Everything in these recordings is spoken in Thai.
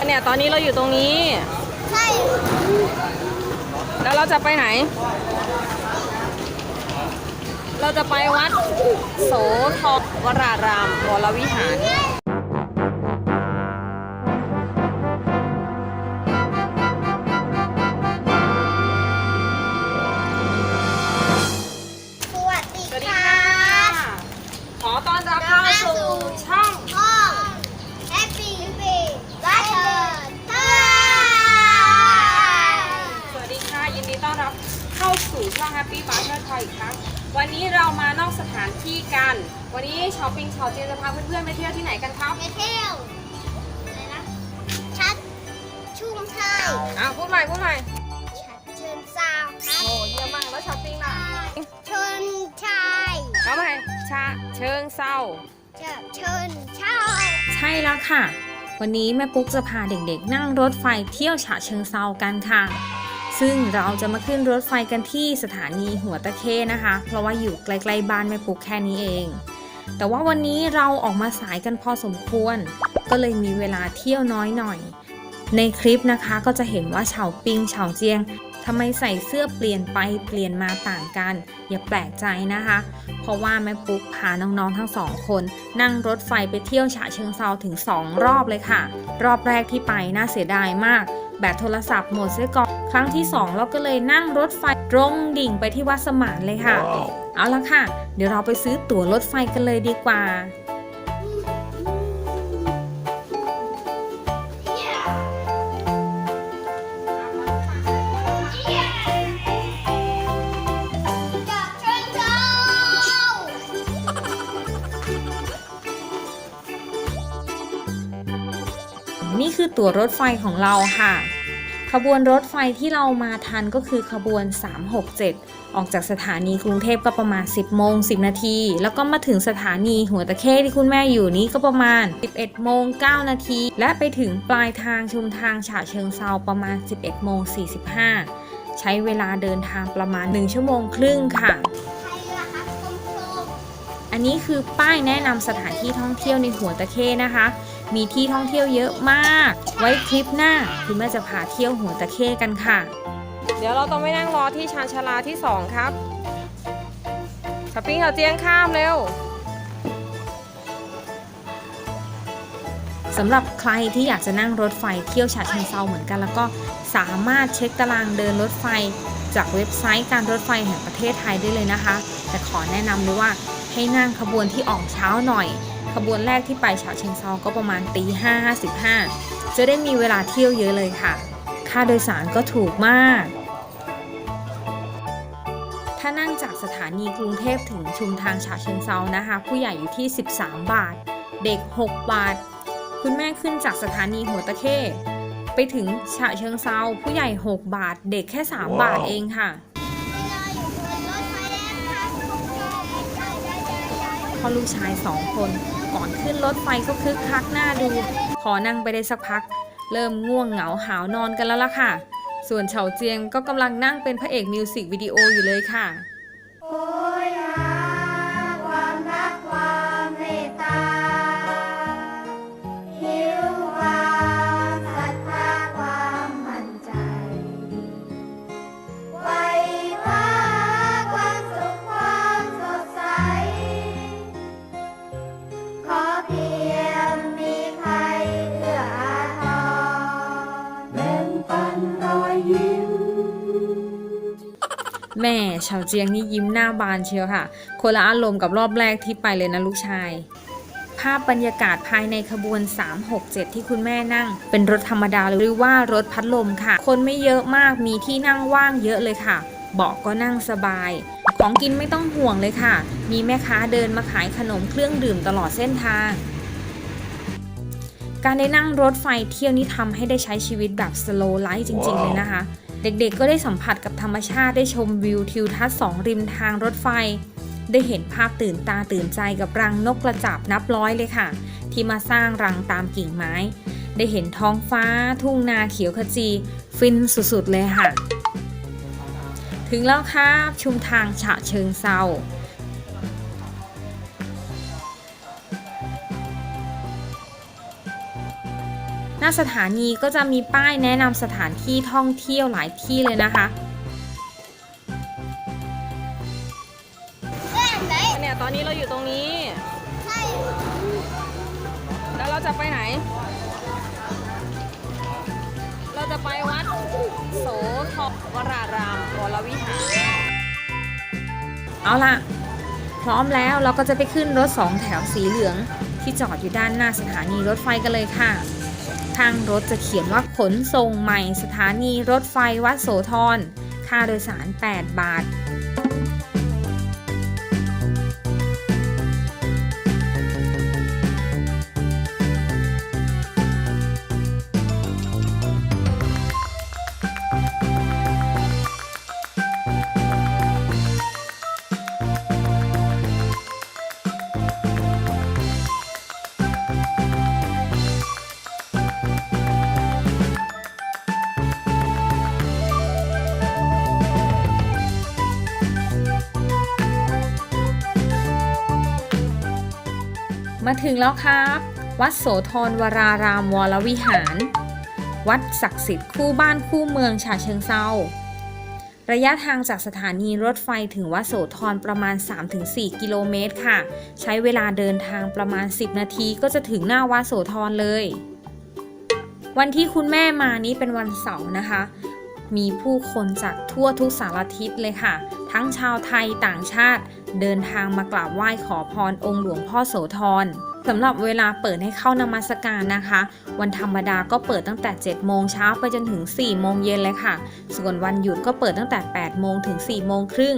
เนี่ยตอนนี้เราอยู่ตรงนี้ใช่แล้วเราจะไปไหน เราจะไปวัดโสธรวรารามวรวิหารสวัสดีค่ะ ขอต้อนรับเข้าสู่ช่อง ห้อง Happy Butter สวัสดีค่ะ ยินดีต้อนรับเข้าสู่ช่อง Happy Butter Toy อีกครั้งวันนี้เรามานอกสถานที่กัน วันนี้ช้อปปิ้งชอเจนจะพาเพื่อนๆไปเที่ยวที่ไหนกันครับ ไปเที่ยวอะไรนะชัดชุ่มไทย พูดใหม่ชัดเชิญซาวครับ โอ้เยี่ยมมากแล้วช้อปปิ้งล่ะ เชิญชัย เอาใหม่ชาเชิงเศร้า เชิญชัย ใช่แล้วค่ะ วันนี้แม่ปุ๊กจะพาเด็กๆนั่งรถไฟเที่ยวฉะเชิงเทรากันค่ะ ซึ่งเราจะมาขึ้นรถไฟกันที่สถานีหัวตะเข้นะคะ เพราะว่าอยู่ใกล้ๆบ้านแม่ปุ๊กแค่นี้เอง แต่ว่าวันนี้เราออกมาสายกันพอสมควร ก็เลยมีเวลาเที่ยวน้อยหน่อย ในคลิปนะคะก็จะเห็นว่าเฉาปิงเฉาเจียงทำไมใส่เสื้อเปลี่ยนไปเปลี่ยนมาต่างกัน อย่าแปลกใจนะคะ เพราะว่าแม่ปุ๊กพาน้องๆทั้งสองคนนั่งรถไฟไปเที่ยวฉะเชิงเทราถึง2 รอบเลยค่ะ รอบแรกที่ไปน่าเสียดายมากแบตโทรศัพท์หมดเสียก่อนครั้งที่2เราก็เลยนั่งรถไฟตรงดิ่งไปที่วัดสมานเลยค่ะ เอาละค่ะ เดี๋ยวเราไปซื้อตั๋วรถไฟกันเลยดีกว่านี่คือตั๋วรถไฟของเราค่ะ ขบวนรถไฟที่เรามาทันก็คือขบวน 367 ออกจากสถานีกรุงเทพก็ประมาณ 10 โมง 10 นาที แล้วก็มาถึงสถานีหัวตะเข้ที่คุณแม่อยู่นี้ก็ประมาณ 11 โมง 9 นาที และไปถึงปลายทางชุมทางฉะเชิงเทราประมาณ 11 โมง 45 ใช้เวลาเดินทางประมาณ 1 ชั่วโมงครึ่งค่ะ อันนี้คือป้ายแนะนำสถานที่ท่องเที่ยวในหัวตะเข้นะคะ มีที่ท่องเที่ยวเยอะมาก ไว้คลิปหน้าคุณแม่จะพาเที่ยวหัวตะเข้กันค่ะ เดี๋ยวเราต้องไปนั่งรอที่ชานชาลาที่2ครับช้อปปิ้งเอาเจียงข้ามเร็วสำหรับใครที่อยากจะนั่งรถไฟเที่ยวฉะเชิงเทราเหมือนกันแล้วก็สามารถเช็คตารางเดินรถไฟจากเว็บไซต์การรถไฟแห่งประเทศไทยได้เลยนะคะ แต่ขอแนะนำเลยว่าให้นั่งขบวนที่ออกเช้าหน่อยขบวนแรกที่ไปฉะเชิงเทราก็ประมาณ5:55จะได้มีเวลาเที่ยวเยอะเลยค่ะค่าโดยสารก็ถูกมากถ้านั่งจากสถานีกรุงเทพถึงชุมทางฉะเชิงเทรานะคะผู้ใหญ่อยู่ที่13 บาทเด็ก6 บาทคุณแม่ขึ้นจากสถานีหัวตะเข้ไปถึงฉะเชิงเทราผู้ใหญ่6 บาทเด็กแค่3 บาทเองค่ะพ่อลูกชาย2 คนก่อนขึ้นรถไฟก็คึกคักหน้าดูพอนั่งไปได้สักพักเริ่มง่วงเหงาหาวนอนกันแล้วล่ะค่ะส่วนเฉาเจียงก็กำลังนั่งเป็นพระเอกมิวสิกวิดีโออยู่เลยค่ะโอ้ยหาความรักความเมตตาหิวความศรัทธาความมั่นใจไว้คว้าความสุขความสดใสขอเพียงมีใครเอื้ออาทรแบ่งปันรอยยิ้ม แม่เฉาเจียงนี่ยิ้มหน้าบานเชียวค่ะคนละอารมณ์กับรอบแรกที่ไปเลยนะลูกชายภาพบรรยากาศภายในขบวน367ที่คุณแม่นั่งเป็นรถธรรมดาหรือว่ารถพัดลมค่ะคนไม่เยอะมากมีที่นั่งว่างเยอะเลยค่ะเบาะก็นั่งสบายของกินไม่ต้องห่วงเลยค่ะมีแม่ค้าเดินมาขายขนมเครื่องดื่มตลอดเส้นทางการได้นั่งรถไฟเที่ยวนี้ทำให้ได้ใช้ชีวิตแบบ slow life จริงๆเลยนะคะเด็กๆก็ได้สัมผัสกับธรรมชาติได้ชมวิวทิวทัศน์2 ริมทางรถไฟได้เห็นภาพตื่นตาตื่นใจกับรังนกกระจาบนับร้อยเลยค่ะที่มาสร้างรังตามกิ่งไม้ได้เห็นท้องฟ้าทุ่งนาเขียวขจีฟินสุดๆเลยค่ะถึงแล้วครับชุมทางฉะเชิงเทรา หน้าสถานีก็จะมีป้ายแนะนำสถานที่ท่องเที่ยวหลายที่เลยนะคะเนี่ยตอนนี้เราอยู่ตรงนี้แล้วเราจะไปไหนเราจะไปวัดโสธรวรารามวรวิหารเอาล่ะพร้อมแล้วเราก็จะไปขึ้นรถ2แถวสีเหลืองที่จอดอยู่ด้านหน้าสถานีรถไฟกันเลยค่ะทางรถจะเขียนว่าขนส่งใหม่สถานีรถไฟวัดโสธรค่าโดยสาร8 บาทมาถึงแล้วครับวัดโสธรวรารามวรวิหารวัดศักดิ์สิทธิ์คู่บ้านคู่เมืองฉะเชิงเทราระยะทางจากสถานีรถไฟถึงวัดโสธรประมาณ 3-4 กิโลเมตรค่ะใช้เวลาเดินทางประมาณ10 นาทีก็จะถึงหน้าวัดโสธรเลยวันที่คุณแม่มานี้เป็นวันเสาร์นะคะมีผู้คนจากทั่วทุกสารทิศเลยค่ะทั้งชาวไทยต่างชาติเดินทางมากราบไหว้ขอพรองค์หลวงพ่อโสธรสำหรับเวลาเปิดให้เข้านมัสการนะคะวันธรรมดาก็เปิดตั้งแต่7 โมงเช้าไปจนถึง4 โมงเย็นเลยค่ะส่วนวันหยุดก็เปิดตั้งแต่8 โมงถึง4 โมงครึ่ง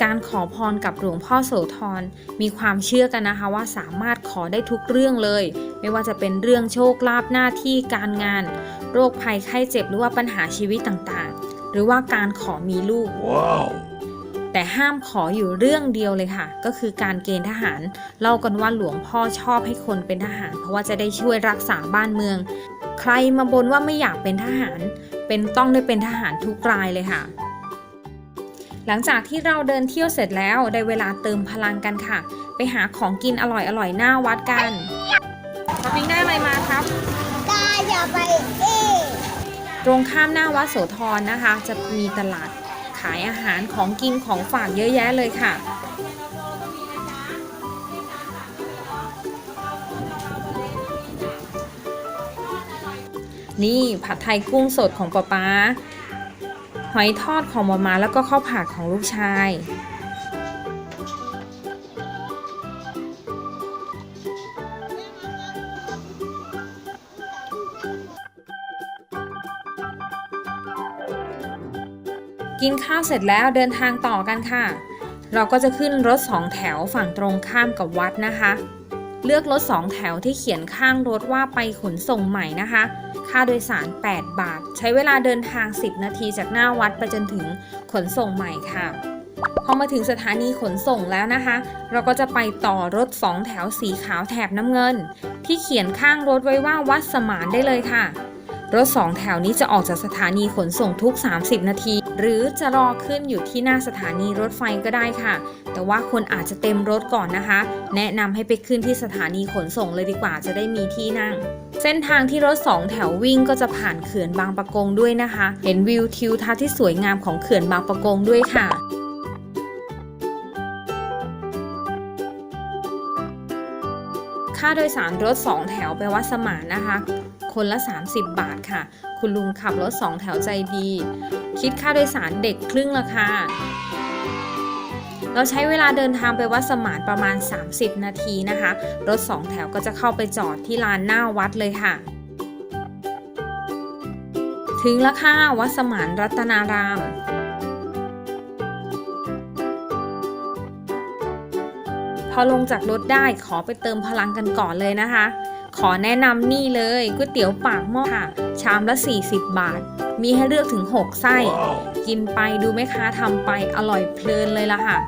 การขอพรกับหลวงพ่อโสธรมีความเชื่อกันนะคะว่าสามารถขอได้ทุกเรื่องเลยไม่ว่าจะเป็นเรื่องโชคลาภหน้าที่การงานโรคภัยไข้เจ็บหรือว่าปัญหาชีวิตต่างๆหรือว่าการขอมีลูก wow. แต่ห้ามขออยู่เรื่องเดียวเลยค่ะก็คือการเกณฑ์ทหารเล่ากันว่าหลวงพ่อชอบให้คนเป็นทหารเพราะว่าจะได้ช่วยรักษาบ้านเมืองใครมาบนว่าไม่อยากเป็นทหารต้องได้เป็นทหารทุกรายเลยค่ะหลังจากที่เราเดินเที่ยวเสร็จแล้วได้เวลาเติมพลังกันค่ะไปหาของกินอร่อยๆหน้าวัดกันท็อปปิ้งได้อะไรมาครับได้จะไปตรงข้ามหน้าวัดโสธรนะคะจะมีตลาดขายอาหารของกินของฝากเยอะแยะเลยค่ะนี่ผัดไทยกุ้งสดของป๊าหอยทอดของมาม่าแล้วก็ข้าวผัดของลูกชายกินข้าวเสร็จแล้วเดินทางต่อกันค่ะเราก็จะขึ้นรถ2 แถวฝั่งตรงข้ามกับวัดนะคะเลือกรถ2 แถวที่เขียนข้างรถว่าไปขนส่งใหม่นะคะค่าโดยสาร8 บาทใช้เวลาเดินทาง10 นาทีจากหน้าวัดไปจนถึงขนส่งใหม่ค่ะพอมาถึงสถานีขนส่งแล้วนะคะเราก็จะไปต่อรถ2 แถวสีขาวแถบน้ำเงินที่เขียนข้างรถไว้ว่าวัดสมานได้เลยค่ะรถ2 แถวนี้จะออกจากสถานีขนส่งทุก30 นาทีหรือจะรอขึ้นอยู่ที่หน้าสถานีรถไฟก็ได้ค่ะแต่ว่าคนอาจจะเต็มรถก่อนนะคะแนะนำให้ไปขึ้นที่สถานีขนส่งเลยดีกว่าจะได้มีที่นั่งเส้นทางที่รถ2 แถววิ่งก็จะผ่านเขื่อนบางปะกงด้วยนะคะเห็นวิวทิวทัศน์ที่สวยงามของเขื่อนบางปะกงด้วยค่ะค่าโดยสารรถ2 แถวไปวัดสมานนะคะคนละ30 บาทค่ะคุณลุงขับรถ2 แถวใจดีคิดค่าโดยสารเด็กครึ่งราคาเราใช้เวลาเดินทางไปวัดสมานประมาณ30 นาทีนะคะรถ2 แถวก็จะเข้าไปจอดที่ลานหน้าวัดเลยค่ะถึงแล้วค่ะวัดสมานรัตนารามพอลงจากรถได้ขอไปเติมพลังกันก่อนเลยนะคะขอแนะนำนี่เลยก๋วยเตี๋ยวปากหม้อค่ะชามละ40 บาทมีให้เลือกถึง6 ไส้ wow. กินไปดูแม่ค้าทำไปอร่อยเพลินเลยล่ะค่ะ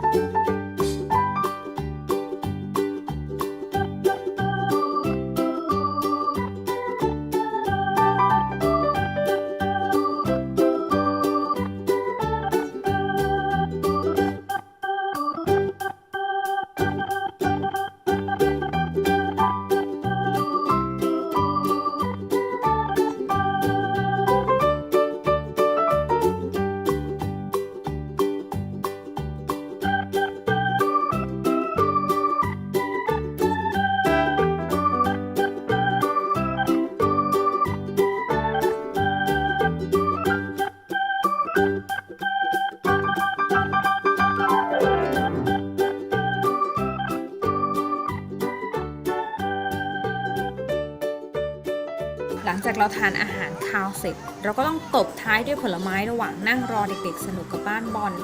หลังจากเราทานอาหารคาวเสร็จเราก็ต้องตบท้ายด้วยผลไม้ระหว่างนั่งรอเด็กๆสนุกกับบ้านบอล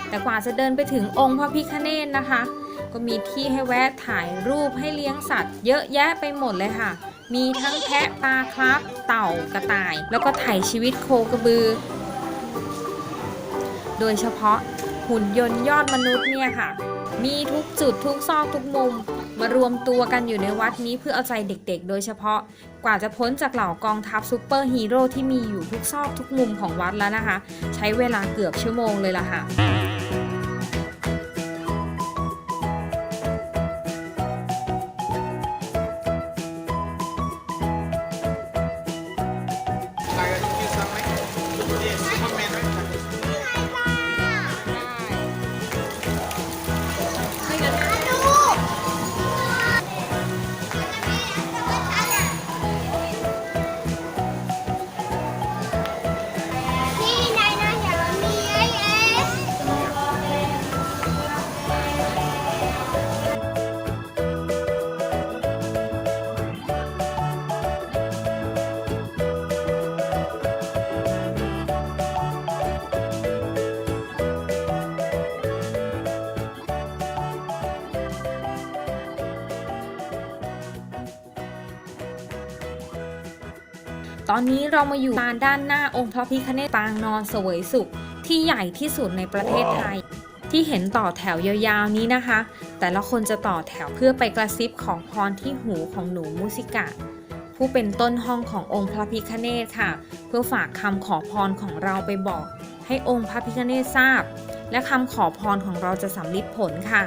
แต่กว่าจะเดินไปถึงองค์พระพิฆเนศนะคะก็มีที่ให้แวะถ่ายรูปให้เลี้ยงสัตว์เยอะแยะไปหมดเลยค่ะมีทั้งแพะปลาครับเต่ากระต่ายแล้วก็ถ่ายชีวิตโคกระบือโดยเฉพาะหุ่นยนต์ยอดมนุษย์เนี่ยค่ะมีทุกจุดทุกซอกทุกมุมมารวมตัวกันอยู่ในวัดนี้เพื่อเอาใจเด็กๆโดยเฉพาะกว่าจะพ้นจากเหล่ากองทัพซูเปอร์ฮีโร่ที่มีอยู่ทุกซอกทุกมุมของวัดแล้วนะคะใช้เวลาเกือบชั่วโมงเลยล่ะค่ะตอนนี้เรามาอยู่ลานด้านหน้าองค์พระพิฆเนศปางนอนเสวยสุขที่ใหญ่ที่สุดในประเทศไทยที่เห็นต่อแถวยาวๆนี้นะคะแต่ละคนจะต่อแถวเพื่อไปกระซิบขอพรที่หูของหนูมุสิกะผู้เป็นต้นห้องขององค์พระพิฆเนศค่ะเพื่อฝากคำขอพรของเราไปบอกให้องค์พระพิฆเนศทราบและคำขอพรของเราจะสำลิดผลค่ะ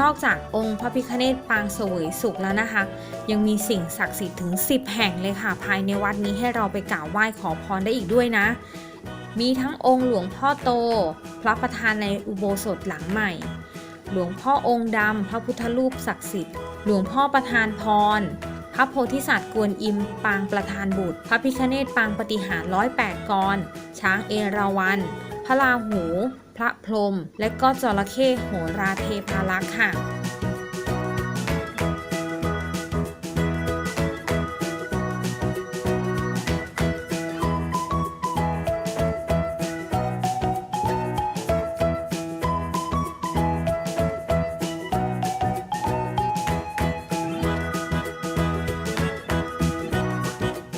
นอกจากองค์พระพิฆเนศปางเสวยสุขแล้วนะคะยังมีสิ่งศักดิ์สิทธิ์ถึง10แห่งเลยค่ะภายในวัดนี้ให้เราไปกราบไหว้ขอพรได้อีกด้วยนะมีทั้งองค์หลวงพ่อโตพระประธานในอุโบสถหลังใหม่หลวงพ่อองค์ดำพระพุทธรูปศักดิ์สิทธิ์หลวงพ่อประธานพรพระโพธิสัตว์กวนอิมปางประธานบุตรพระพิฆเนศปางปฏิหาร108 กรช้างเอราวัณพระราหูพระพรหมและก็จระเข้โหราเทพารักษ์ค่ะ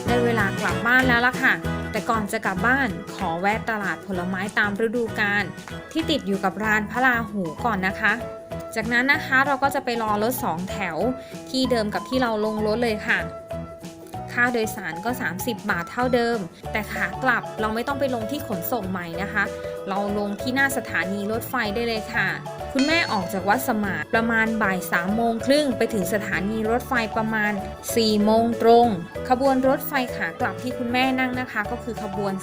ได้เวลากลับบ้านแล้วล่ะค่ะแต่ก่อนจะกลับบ้านขอแวะตลาดผลไม้ตามฤดูกาลที่ติดอยู่กับร้านพระราหูก่อนนะคะจากนั้นนะคะเราก็จะไปรอรถ2 แถวที่เดิมกับที่เราลงรถเลยค่ะค่าโดยสารก็30 บาทเท่าเดิมแต่ขากลับเราไม่ต้องไปลงที่ขนส่งใหม่นะคะเราลงที่หน้าสถานีรถไฟได้เลยค่ะคุณแม่ออกจากวัดสมานประมาณบ่าย3:30ไปถึงสถานีรถไฟประมาณ4 โมงตรงขบวนรถไฟขากลับที่คุณแม่นั่งนะคะก็คือขบวน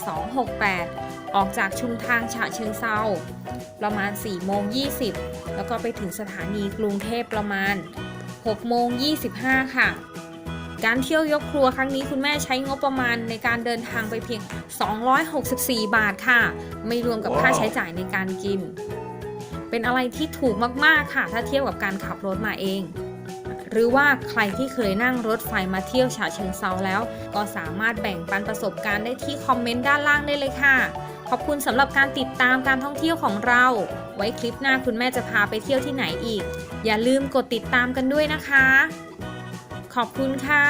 268ออกจากชุมทางฉะเชิงเทราประมาณ4:20แล้วก็ไปถึงสถานีกรุงเทพประมาณ6:25ค่ะการเที่ยวยกครัวครั้งนี้คุณแม่ใช้งบประมาณในการเดินทางไปเพียง264 บาทค่ะไม่รวมกับค่าใช้จ่ายในการกินเป็นอะไรที่ถูกมากๆค่ะถ้าเทียบกับการขับรถมาเองหรือว่าใครที่เคยนั่งรถไฟมาเที่ยวฉะเชิงเทราแล้วก็สามารถแบ่งปันประสบการณ์ได้ที่คอมเมนต์ด้านล่างได้เลยค่ะขอบคุณสำหรับการติดตามการท่องเที่ยวของเราไว้คลิปหน้าคุณแม่จะพาไปเที่ยวที่ไหนอีกอย่าลืมกดติดตามกันด้วยนะคะขอบคุณค่ะ